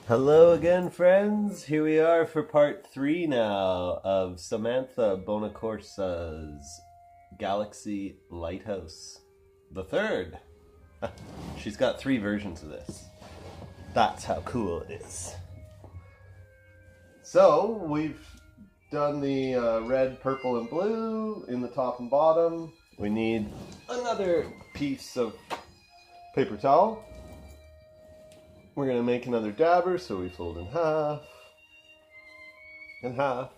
Hello again, friends. Here we are for part 3 now of Samantha Bonacorsa's Galaxy Lighthouse. The third. She's got 3 versions of this. That's how cool it is. So, we've done the red, purple, and blue in the top and bottom. We need another piece of paper towel. We're going to make another dabber, so we fold in half, and half,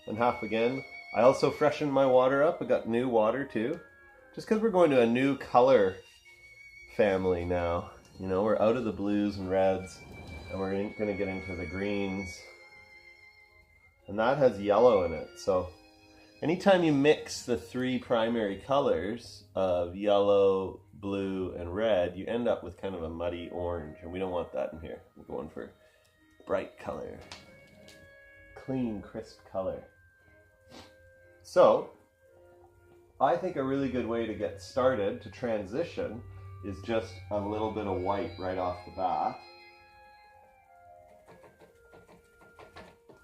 and half again. I also freshened my water up. I got new water too. Just because we're going to a new color family now. You know, we're out of the blues and reds, and we're going to get into the greens. And that has yellow in it. So anytime you mix the 3 primary colors of yellow, blue, and red, you end up with kind of a muddy orange, and we don't want that in here. We're going for bright color, clean, crisp color. So I think a really good way to get started, to transition, is just a little bit of white right off the bat.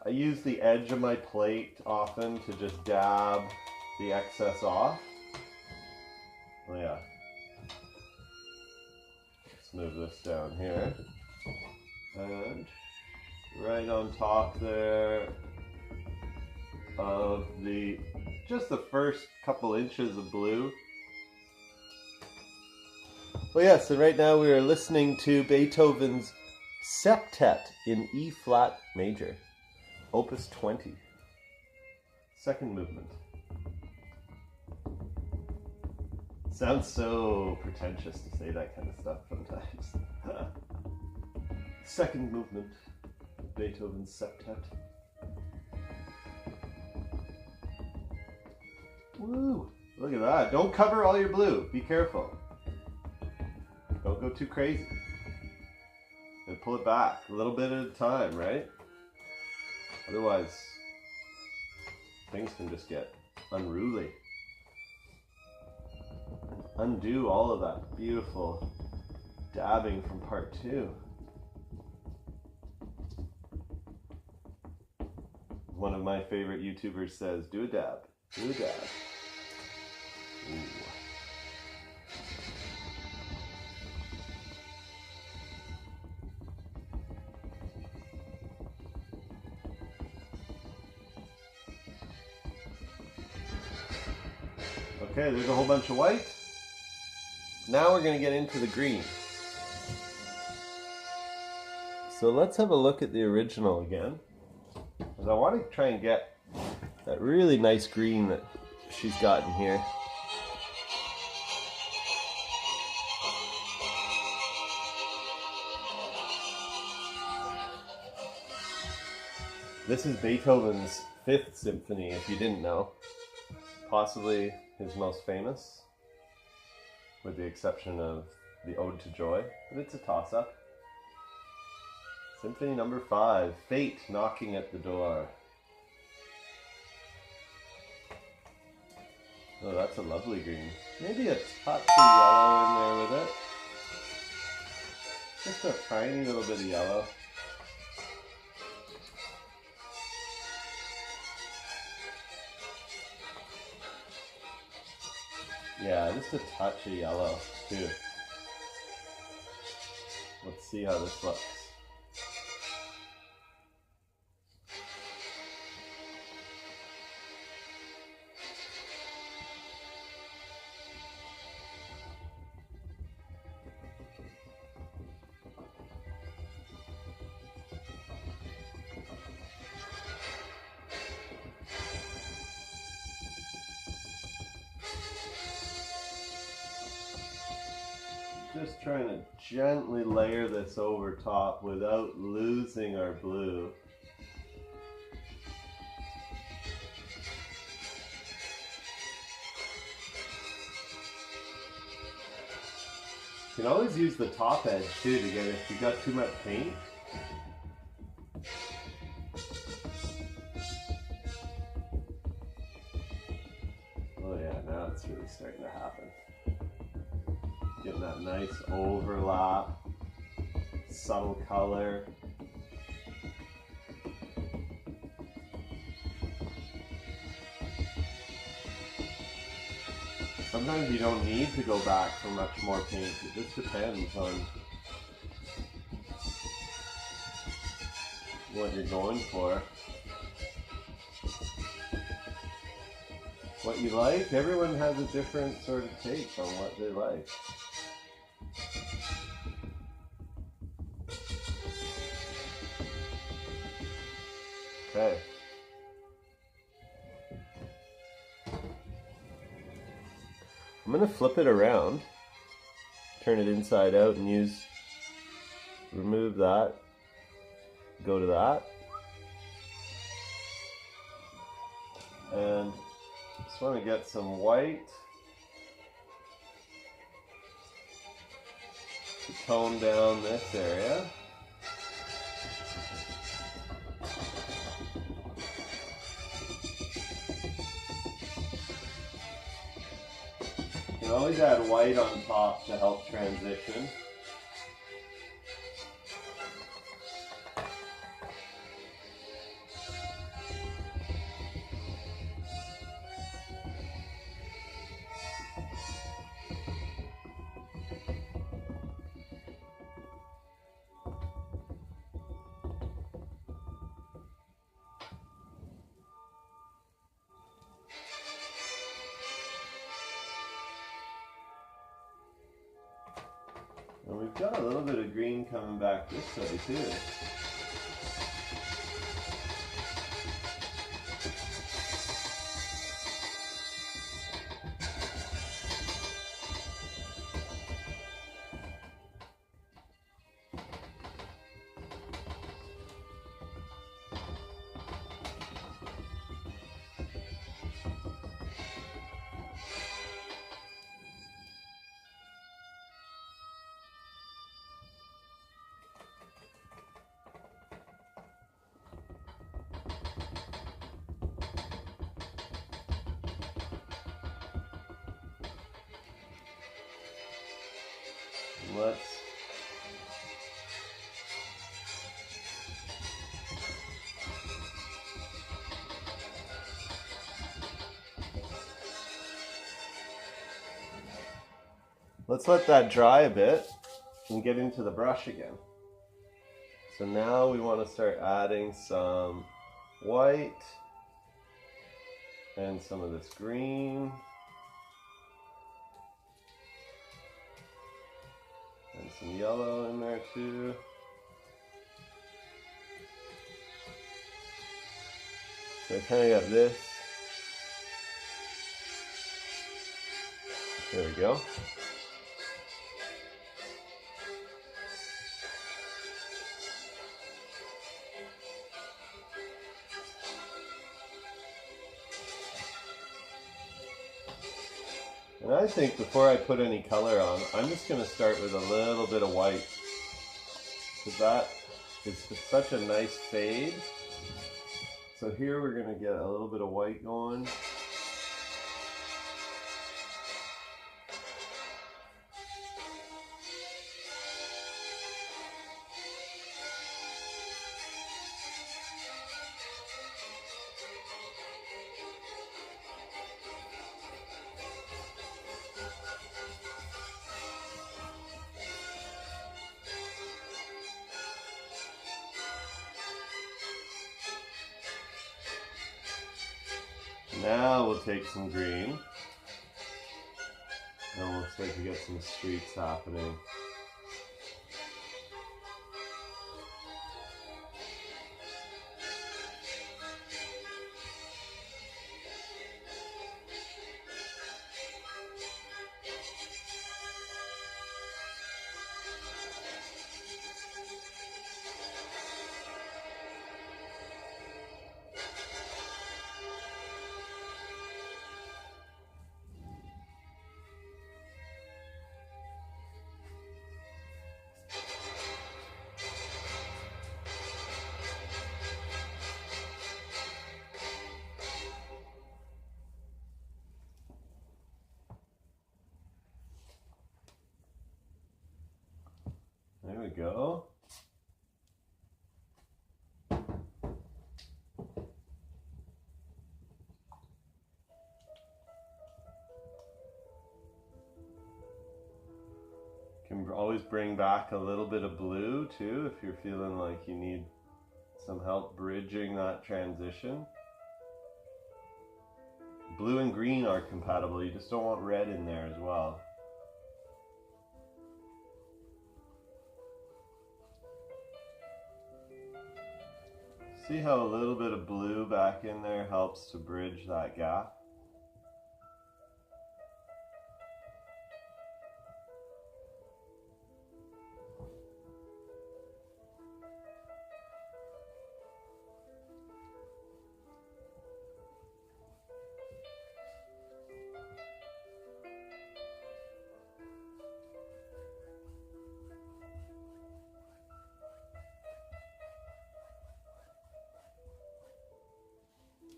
I use the edge of my plate often to just dab the excess off. Oh yeah. Let's move this down here. And right on top there of just the first couple inches of blue. Well, yes, and right now we are listening to Beethoven's Septet in E flat major, Opus 20, second movement. Sounds so pretentious to say that kind of stuff sometimes. Second movement, Beethoven's Septet. Woo! Look at that. Don't cover all your blue. Be careful. Don't go too crazy. And pull it back a little bit at a time, right? Otherwise, things can just get unruly. Undo all of that beautiful dabbing from part 2. One of my favorite YouTubers says, do a dab, do a dab. Ooh. Okay, there's a whole bunch of white. Now we're going to get into the green. So let's have a look at the original again. Because I want to try and get that really nice green that she's got in here. This is Beethoven's 5th Symphony, if you didn't know. Possibly his most famous, with the exception of the Ode to Joy, but it's a toss-up. Symphony number 5, Fate Knocking at the Door. Oh, that's a lovely green. Maybe a touch of yellow in there with it. Just a tiny little bit of yellow. Yeah, just a touch of yellow too. Let's see how this looks. Just trying to gently layer this over top without losing our blue. You can always use the top edge too to get if you got too much paint. Oh yeah, now it's really starting to happen. Getting that nice overlap, subtle color. Sometimes you don't need to go back for much more paint. It just depends on what you're going for. What you like, everyone has a different sort of take on what they like. Okay. I'm going to flip it around, turn it inside out and remove that, go to that, and just want to get some white to tone down this area. You can always add white on top to help transition. And we've got a little bit of green coming back this way too. Let's let that dry a bit and get into the brush again. So now we want to start adding some white and some of this green and some yellow in there too. So I kind of got this. There we go. And I think before I put any color on, I'm just going to start with a little bit of white, because that is such a nice fade. So here we're going to get a little bit of white going. Now we'll take some green, and we'll start to get some streaks happening. There we go. always bring back a little bit of blue too if you're feeling like you need some help bridging that transition. Blue and green are compatible, you just don't want red in there as well. See how a little bit of blue back in there helps to bridge that gap?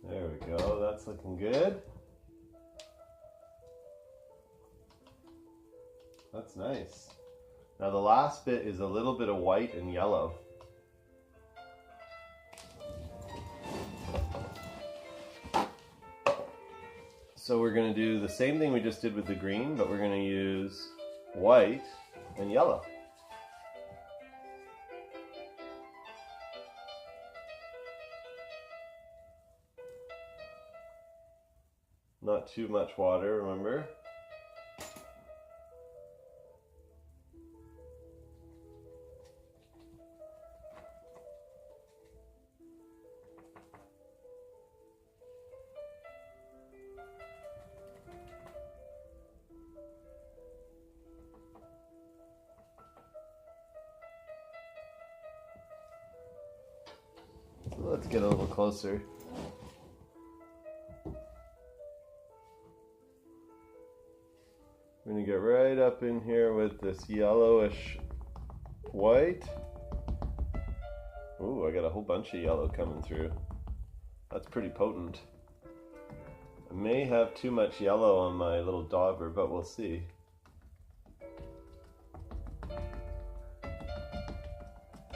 There we go, that's looking good. That's nice. Now the last bit is a little bit of white and yellow. So we're going to do the same thing we just did with the green, but we're going to use white and yellow. Not too much water, remember? So let's get a little closer. I'm going to get right up in here with this yellowish white. Ooh, I got a whole bunch of yellow coming through. That's pretty potent. I may have too much yellow on my little dauber, but we'll see.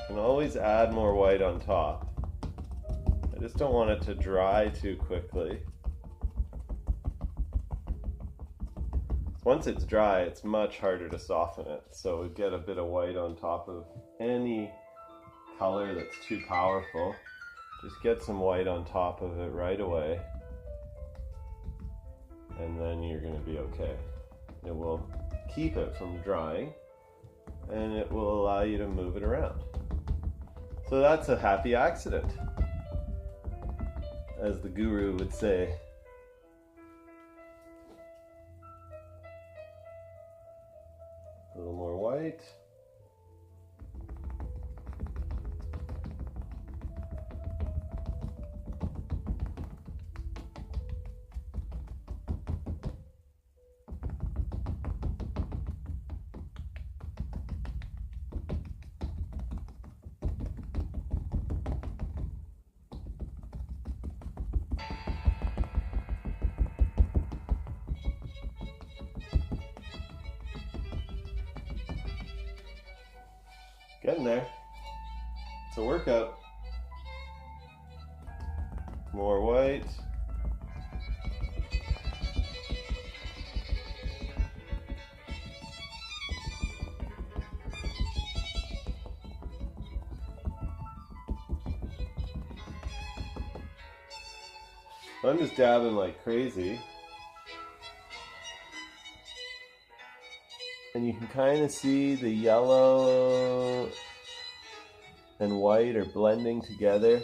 Can always add more white on top. I just don't want it to dry too quickly. Once it's dry, it's much harder to soften it. So we get a bit of white on top of any color that's too powerful. Just get some white on top of it right away. And then you're going to be okay. It will keep it from drying and it will allow you to move it around. So that's a happy accident, as the guru would say. A little more white. Getting there. It's a workout. More white. I'm just dabbing like crazy. And you can kind of see the yellow and white are blending together.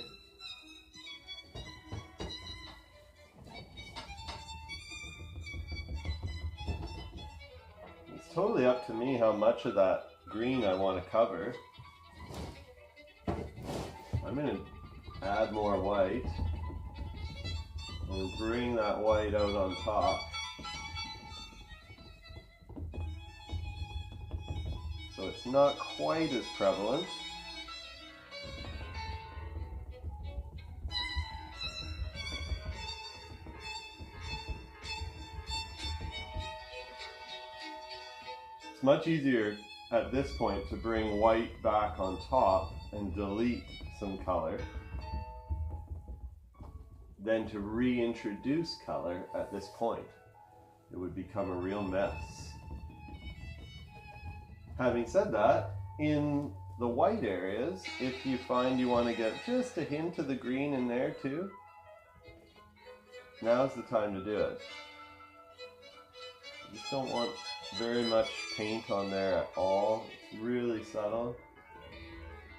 It's totally up to me how much of that green I want to cover. I'm going to add more white and bring that white out on top. So it's not quite as prevalent. It's much easier at this point to bring white back on top and delete some color than to reintroduce color at this point. It would become a real mess. Having said that, in the white areas, if you find you want to get just a hint of the green in there too, now's the time to do it. You just don't want very much paint on there at all. It's really subtle.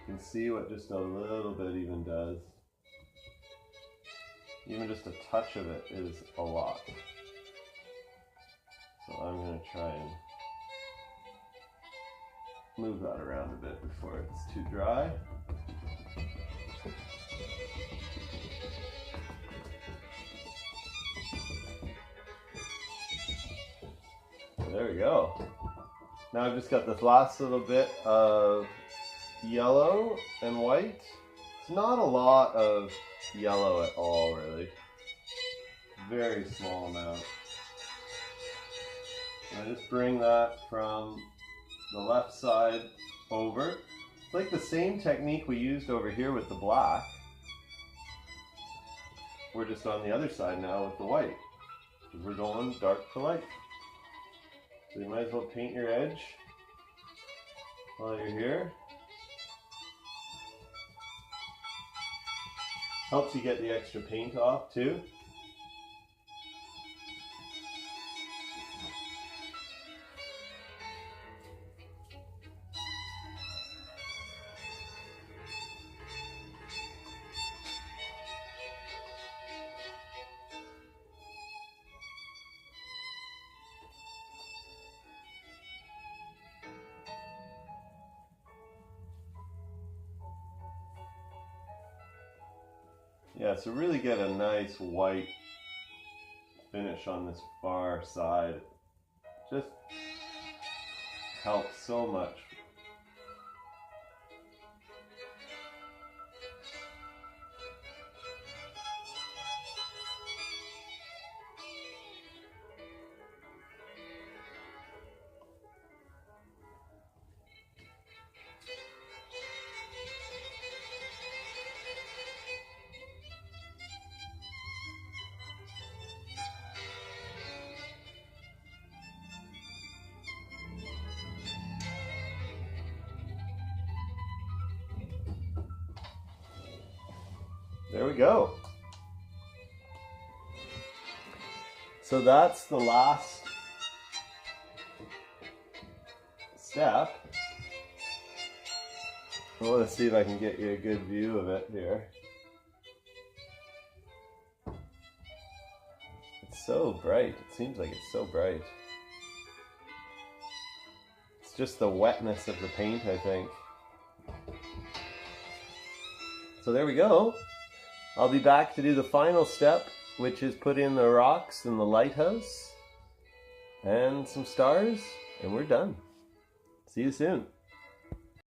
You can see what just a little bit even does. Even just a touch of it is a lot. So I'm going to try and move that around a bit before it's too dry. There we go. Now I've just got this last little bit of yellow and white. It's not a lot of yellow at all, really. Very small amount. And I just bring that from the left side over. It's like the same technique we used over here with the black. We're just on the other side now with the white. We're going dark to light. So you might as well paint your edge while you're here. Helps you get the extra paint off too. Yeah, so really get a nice white finish on this far side. Just helps so much. There we go. So that's the last step. Well, let's see if I can get you a good view of it here. It's so bright. It seems like it's so bright. It's just the wetness of the paint, I think. So there we go. I'll be back to do the final step, which is put in the rocks and the lighthouse and some stars, and we're done. See you soon.